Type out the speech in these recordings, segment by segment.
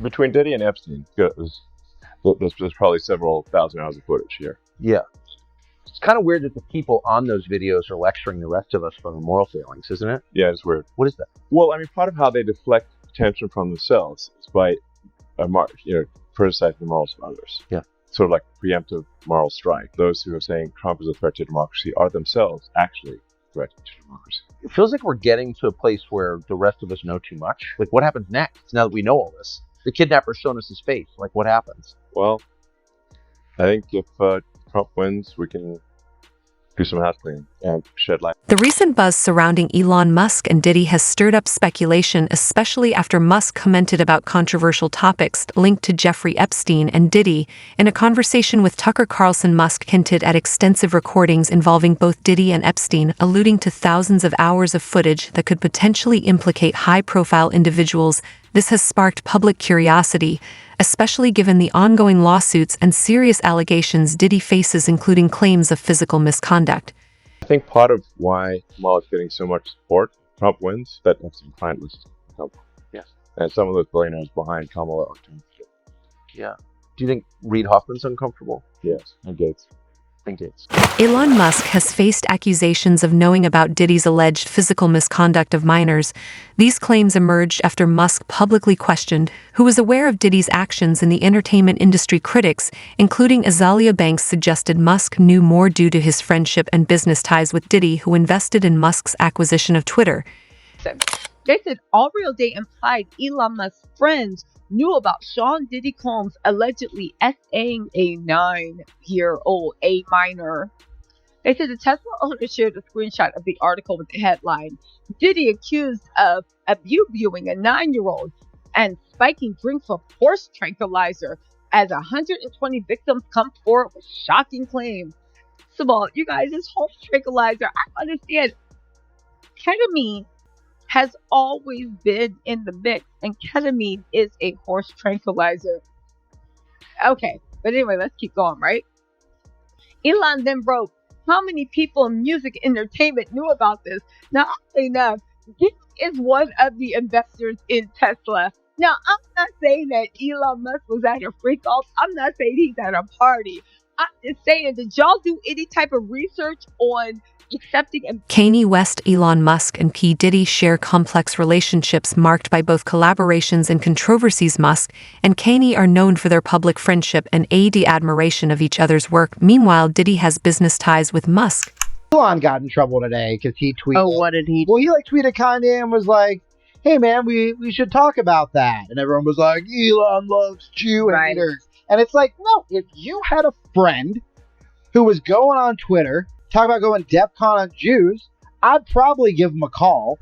Between Diddy and Epstein, there's probably several thousand hours of footage here. Yeah. It's kind of weird that the people on those videos are lecturing the rest of us for the moral failings, isn't it? Yeah, it's weird. What is that? Well, I mean, part of how they deflect attention from themselves is by, criticizing the morals of others. Yeah. Sort of like preemptive moral strike. Those who are saying Trump is a threat to democracy are themselves actually a threat to democracy. It feels like we're getting to a place where the rest of us know too much. Like, what happens next now that we know all this? The kidnapper's shown us his face. Like, what happens? Well, I think if Trump wins, we can do some house cleaning and shed light. The recent buzz surrounding Elon Musk and Diddy has stirred up speculation, especially after Musk commented about controversial topics linked to Jeffrey Epstein and Diddy. In a conversation with Tucker Carlson, Musk hinted at extensive recordings involving both Diddy and Epstein, alluding to thousands of hours of footage that could potentially implicate high-profile individuals. This has sparked public curiosity, especially given the ongoing lawsuits and serious allegations Diddy faces, including claims of physical misconduct. I think part of why Kamala is getting so much support, Trump wins, that Epstein client list. Yes. And some of those billionaires behind Kamala are too. Yeah. Do you think Reid Hoffman's uncomfortable? Yes, and Gates. Elon Musk has faced accusations of knowing about Diddy's alleged physical misconduct of minors. These claims emerged after Musk publicly questioned who was aware of Diddy's actions in the entertainment industry. Critics, including Azalia Banks, suggested Musk knew more due to his friendship and business ties with Diddy, who invested in Musk's acquisition of Twitter. They said all real day implied Elon Musk's friends knew about Sean Diddy Combs allegedly S.A.ing a 9-year-old A minor. They said the Tesla owner shared a screenshot of the article with the headline, Diddy accused of abusing a 9-year-old and spiking drinks of horse tranquilizer as 120 victims come forward with shocking claims. Simone, you guys, this horse tranquilizer, I understand. Ketamine has always been in the mix, and ketamine is a horse tranquilizer. Okay, but anyway, let's keep going, right? Elon then wrote, how many people in music entertainment knew about this? Now, oddly enough, this is one of the investors in Tesla. Now, I'm not saying that Elon Musk was at a freak off. I'm not saying he's at a party. I'm just saying, did y'all do any type of research on accepting and Kanye West, Elon Musk, and P. Diddy share complex relationships marked by both collaborations and controversies. Musk and Kanye are known for their public friendship and admiration of each other's work. Meanwhile, Diddy has business ties with Musk. Elon got in trouble today because he tweeted. Oh, what did he do? Well, he tweeted Kanye and was like, hey man, we should talk about that. And everyone was like, Elon loves Jew haters. And it's like, no, if you had a friend who was going on Twitter, talk about going DEFCON on Jews, I'd probably give him a call.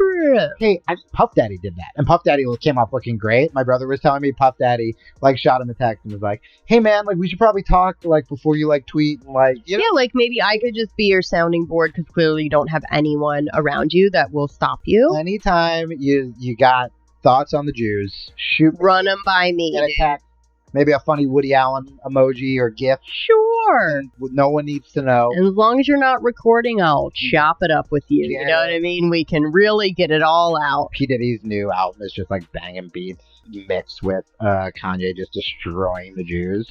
Hey, Puff Daddy did that. And Puff Daddy came off looking great. My brother was telling me Puff Daddy, shot him a text and was like, hey man, we should probably talk, before you, tweet and, you know? Yeah, maybe I could just be your sounding board because clearly you don't have anyone around you that will stop you. Anytime you got thoughts on the Jews, run them by me. And attack. Maybe a funny Woody Allen emoji or GIF. Sure. No one needs to know. As long as you're not recording, I'll chop it up with you. Yeah. You know what I mean? We can really get it all out. P. Diddy's new album is just banging beats mixed with Kanye just destroying the Jews.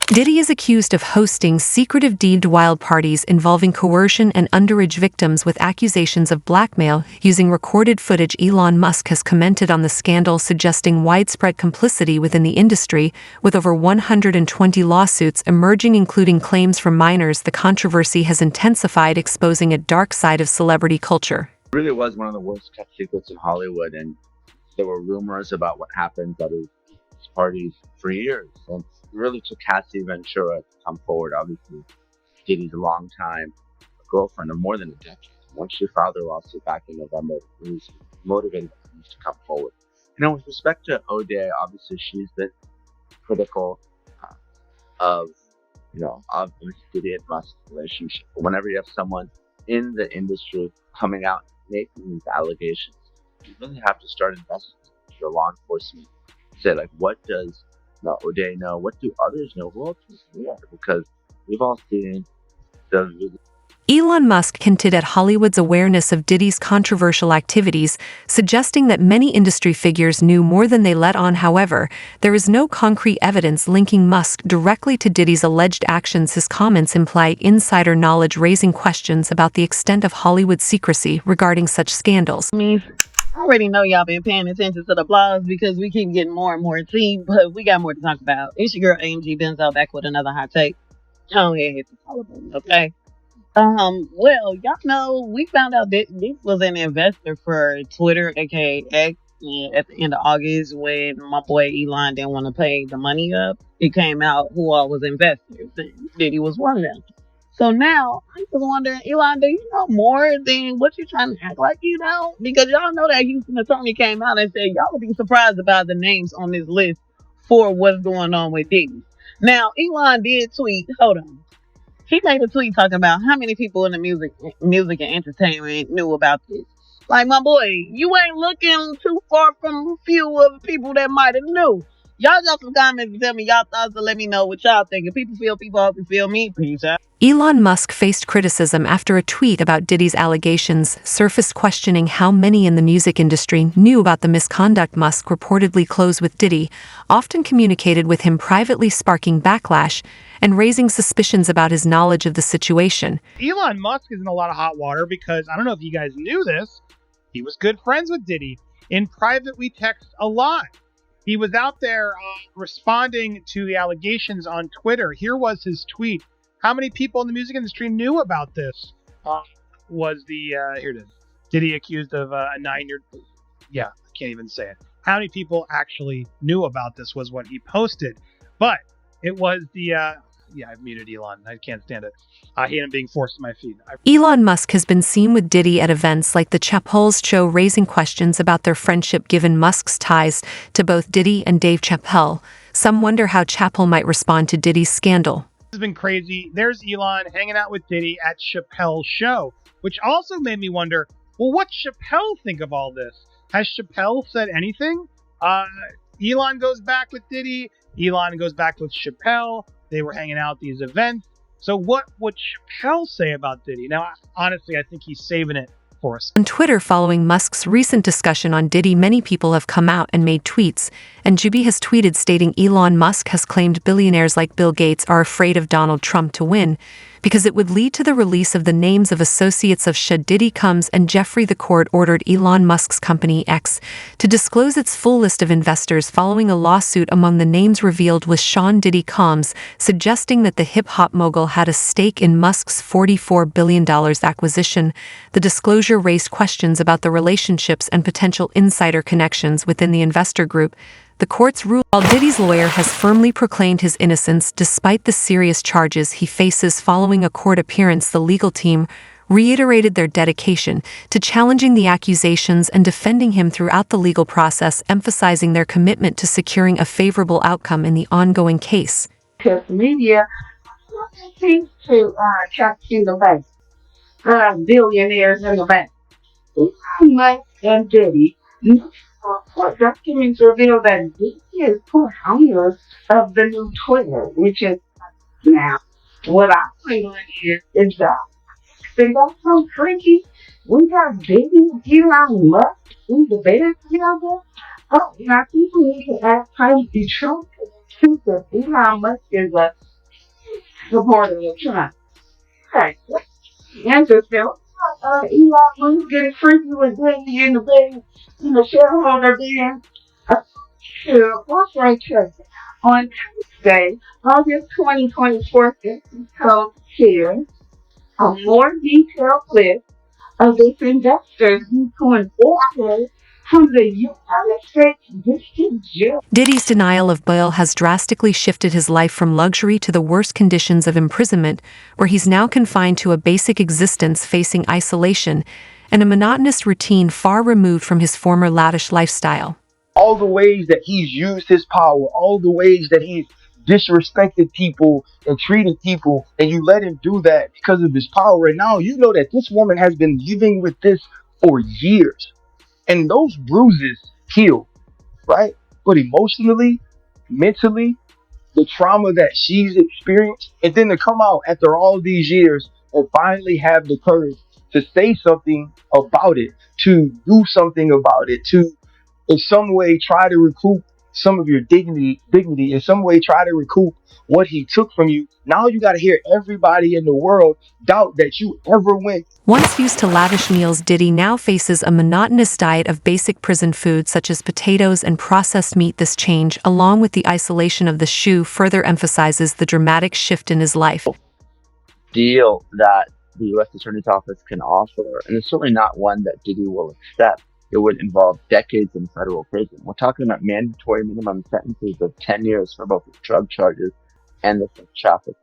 Diddy is accused of hosting secretive deemed wild parties involving coercion and underage victims with accusations of blackmail using recorded footage. Elon Musk has commented on the scandal, suggesting widespread complicity within the industry, with over 120 lawsuits emerging, including claims from minors. The controversy has intensified, exposing a dark side of celebrity culture. It really was one of the worst kept secrets in Hollywood, and there were rumors about what happened at his parties for years. And it really took Cassie Ventura to come forward. Obviously, Diddy's a long-time girlfriend of more than a decade. Once she filed her lawsuit back in November, it was motivating her to come forward. With respect to O'Day, obviously she's been critical of Diddy and Musk's relationship. But whenever you have someone in the industry coming out making these allegations, you really have to start investigating your law enforcement. Say, what does O'Day know? What do others know? Who else is there? Because we've all seen the Elon Musk hinted at Hollywood's awareness of Diddy's controversial activities, suggesting that many industry figures knew more than they let on. However, there is no concrete evidence linking Musk directly to Diddy's alleged actions. His comments imply insider knowledge, raising questions about the extent of Hollywood's secrecy regarding such scandals. I already know y'all been paying attention to the blogs because we keep getting more and more tea, but we got more to talk about. It's your girl AMG Benzo back with another hot take. Go ahead, hit the follow button, okay? Well, y'all know we found out that this was an investor for Twitter, aka X, at the end of August when my boy Elon didn't want to pay the money up. It came out who all was investors, and Diddy was one of them. So now I'm just wondering, Elon, do you know more than what you're trying to act like you know? Because y'all know that Houston attorney came out and said y'all would be surprised about the names on this list for what's going on with Diddy. Now, Elon did tweet, hold on. He made a tweet talking about how many people in the music and entertainment knew about this. Like, my boy, you ain't looking too far from a few of the people that might have knew. Y'all drop some comments and tell me y'all thoughts and let me know what y'all think. If people feel people, hope you feel me. Peace out. Elon Musk faced criticism after a tweet about Diddy's allegations surfaced, questioning how many in the music industry knew about the misconduct. Musk reportedly closed with Diddy, often communicated with him privately, sparking backlash and raising suspicions about his knowledge of the situation. Elon Musk is in a lot of hot water because, I don't know if you guys knew this, he was good friends with Diddy. In private, we text a lot. He was out there responding to the allegations on Twitter. Here was his tweet. How many people in the music industry knew about this? Here it is. Diddy accused of a 9-year... Yeah, I can't even say it. How many people actually knew about this was what he posted. But it was the... I've muted Elon. I can't stand it. I hate him being forced to my feed. Elon Musk has been seen with Diddy at events like the Chappelle's show, raising questions about their friendship given Musk's ties to both Diddy and Dave Chappelle. Some wonder how Chappelle might respond to Diddy's scandal. This has been crazy. There's Elon hanging out with Diddy at Chappelle's show, which also made me wonder, well, what Chappelle think of all this? Has Chappelle said anything? Elon goes back with Diddy. Elon goes back with Chappelle. They were hanging out at these events. So what would Chappelle say about Diddy? Now, honestly, I think he's saving it for us. On Twitter, following Musk's recent discussion on Diddy, many people have come out and made tweets, and Juby has tweeted stating Elon Musk has claimed billionaires like Bill Gates are afraid of Donald Trump to win because it would lead to the release of the names of associates of Diddy Combs and Jeffrey. The court ordered Elon Musk's company X to disclose its full list of investors following a lawsuit. Among the names revealed was Sean Diddy Combs, suggesting that the hip-hop mogul had a stake in Musk's $44 billion acquisition. The disclosure raised questions about the relationships and potential insider connections within the investor group. The court's rule, while Diddy's lawyer has firmly proclaimed his innocence despite the serious charges he faces following a court appearance, the legal team reiterated their dedication to challenging the accusations and defending him throughout the legal process, emphasizing their commitment to securing a favorable outcome in the ongoing case. Because media seems to try to the bank, billionaires in the bank. Musk and Diddy. Court documents reveal that Diddy is co-owner of the new Twitter, which is now what I find on here is that. Think that's so freaky. We got Diddy and Elon Musk in the bed together. Oh, now people need to ask how to be true. Because Elon Musk is a supporter of Trump. Okay, interesting. Elon Musk getting freaky with Diddy in the bed. Shareholder being right here. On Tuesday, August 2024, this code shares a more detailed list of its investors into an order from the United States District Judge. Diddy's denial of bail has drastically shifted his life from luxury to the worst conditions of imprisonment, where he's now confined to a basic existence, facing isolation and a monotonous routine far removed from his former lavish lifestyle. All the ways that he's used his power, all the ways that he's disrespected people and treated people, and you let him do that because of his power. And now you know that this woman has been living with this for years. And those bruises heal, right? But emotionally, mentally, the trauma that she's experienced, and then to come out after all these years and finally have the courage to say something about it, to do something about it, to in some way try to recoup some of your dignity, in some way try to recoup what he took from you. Now you got to hear everybody in the world doubt that you ever went. Once used to lavish meals, Diddy now faces a monotonous diet of basic prison food such as potatoes and processed meat. This change, along with the isolation of the shoe, further emphasizes the dramatic shift in his life. Deal that the U.S. Attorney's Office can offer, and it's certainly not one that Diddy will accept. It would involve decades in federal prison. We're talking about mandatory minimum sentences of 10 years for both the drug charges and the sex trafficking.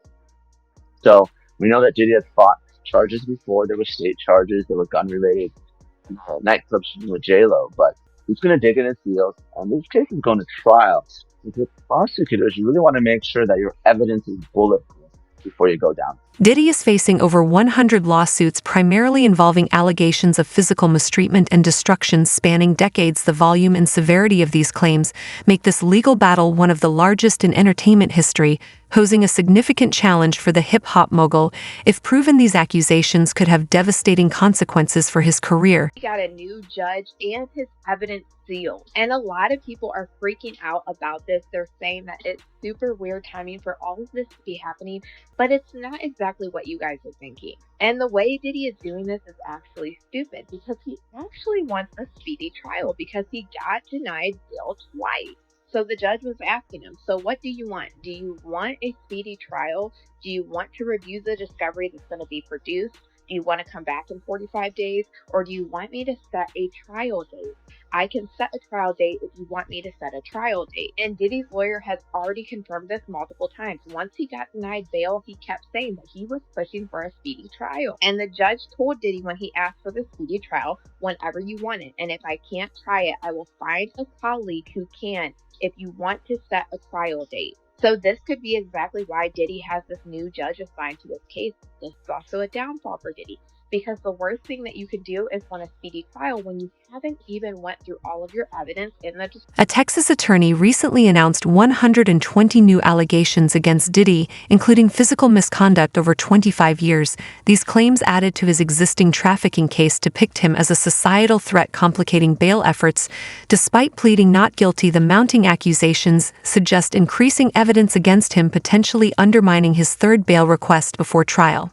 So we know that Diddy has fought charges before. There were state charges, there were gun-related nightclubs with J-Lo, but he's going to dig in his heels, and this case is going to trial. With prosecutors, you really want to make sure that your evidence is bulletproof before you go down. Diddy is facing over 100 lawsuits, primarily involving allegations of physical mistreatment and destruction spanning decades. The volume and severity of these claims make this legal battle one of the largest in entertainment history, posing a significant challenge for the hip-hop mogul. If proven, these accusations could have devastating consequences for his career. He got a new judge and his evidence sealed. And a lot of people are freaking out about this. They're saying that it's super weird timing for all of this to be happening, but it's not exactly what you guys are thinking. And the way Diddy is doing this is actually stupid, because he actually wants a speedy trial because he got denied bail twice. So the judge was asking him, so what do you want? Do you want a speedy trial? Do you want to review the discovery that's going to be produced? Do you want to come back in 45 days? Or do you want me to set a trial date? I can set a trial date if you want me to set a trial date. And Diddy's lawyer has already confirmed this multiple times. Once he got denied bail, he kept saying that he was pushing for a speedy trial. And the judge told Diddy when he asked for the speedy trial, whenever you want it. And if I can't try it, I will find a colleague who can, if you want to set a trial date. So this could be exactly why Diddy has this new judge assigned to his case. This is also a downfall for Diddy, because the worst thing that you can do is want a speedy trial when you haven't even went through all of your evidence in the... A Texas attorney recently announced 120 new allegations against Diddy, including physical misconduct over 25 years. These claims, added to his existing trafficking case, depict him as a societal threat, complicating bail efforts. Despite pleading not guilty, the mounting accusations suggest increasing evidence against him, potentially undermining his third bail request before trial.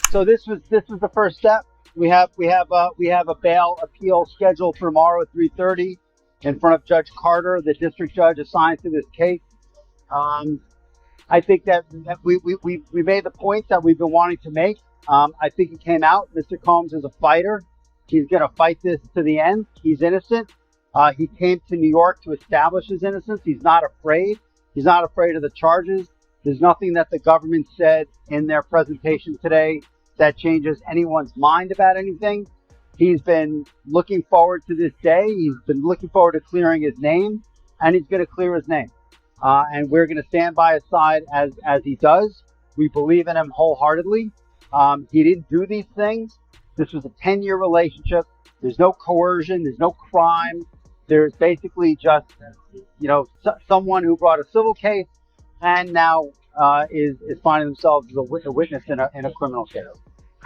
So this was the first step. We have a bail appeal scheduled for tomorrow at 3:30 in front of Judge Carter, the district judge assigned to this case. I think that we made the point that we've been wanting to make. I think it came out. Mr. Combs is a fighter. He's going to fight this to the end. He's innocent. He came to New York to establish his innocence. He's not afraid. He's not afraid of the charges. There's nothing that the government said in their presentation today that changes anyone's mind about anything. He's been looking forward to this day. He's been looking forward to clearing his name, and he's going to clear his name. And we're going to stand by his side as he does. We believe in him wholeheartedly. He didn't do these things. This was a 10-year relationship. There's no coercion. There's no crime. There's basically just, someone who brought a civil case and now is finding themselves as a witness in a criminal case.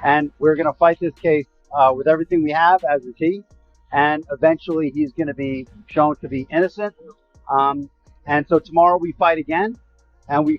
And we're going to fight this case with everything we have, as is he. And eventually he's going to be shown to be innocent. And so tomorrow we fight again. And we'll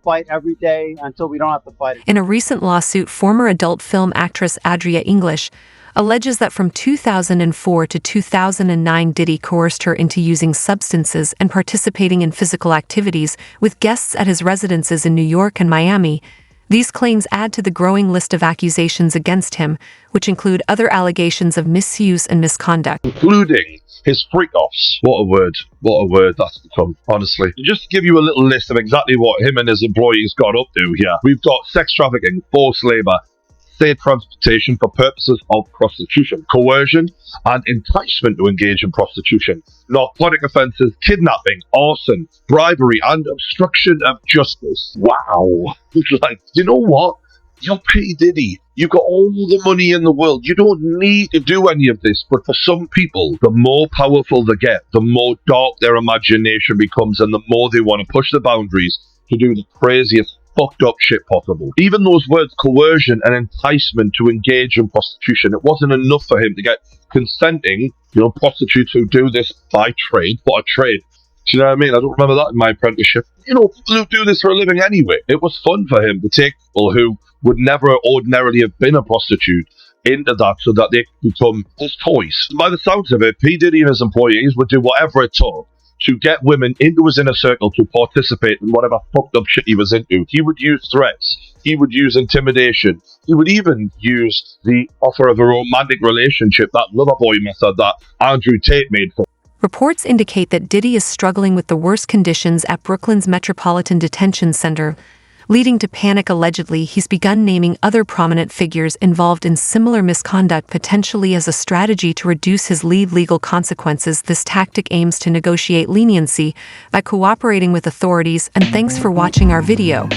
fight every day until we don't have to fight again. In a recent lawsuit, former adult film actress Adria English alleges that from 2004 to 2009, Diddy coerced her into using substances and participating in physical activities with guests at his residences in New York and Miami. These claims add to the growing list of accusations against him, which include other allegations of misuse and misconduct, including his freak-offs. What a word that's become, honestly. Just to give you a little list of exactly what him and his employees got up to here. We've got sex trafficking, forced labour, state transportation for purposes of prostitution, coercion and enticement to engage in prostitution, narcotic offences, kidnapping, arson, bribery and obstruction of justice. Wow. Like, you know what? You're P. Diddy. You've got all the money in the world. You don't need to do any of this. But for some people, the more powerful they get, the more dark their imagination becomes, and the more they want to push the boundaries to do the craziest fucked up shit possible. Even those words coercion and enticement to engage in prostitution, it wasn't enough for him to get consenting, prostitutes who do this by trade, what a trade. Do you know what I mean? I don't remember that in my apprenticeship. People who do this for a living anyway. It was fun for him to take people who would never ordinarily have been a prostitute into that so that they could become his toys. By the sounds of it, P. Diddy and his employees would do whatever it took to get women into his inner circle to participate in whatever fucked up shit he was into. He would use threats. He would use intimidation. He would even use the offer of a romantic relationship, that lover boy method that Andrew Tate made for. Reports indicate that Diddy is struggling with the worst conditions at Brooklyn's Metropolitan Detention Center, leading to panic. Allegedly, he's begun naming other prominent figures involved in similar misconduct, potentially as a strategy to reduce his legal consequences. This tactic aims to negotiate leniency by cooperating with authorities. And thanks for watching our video.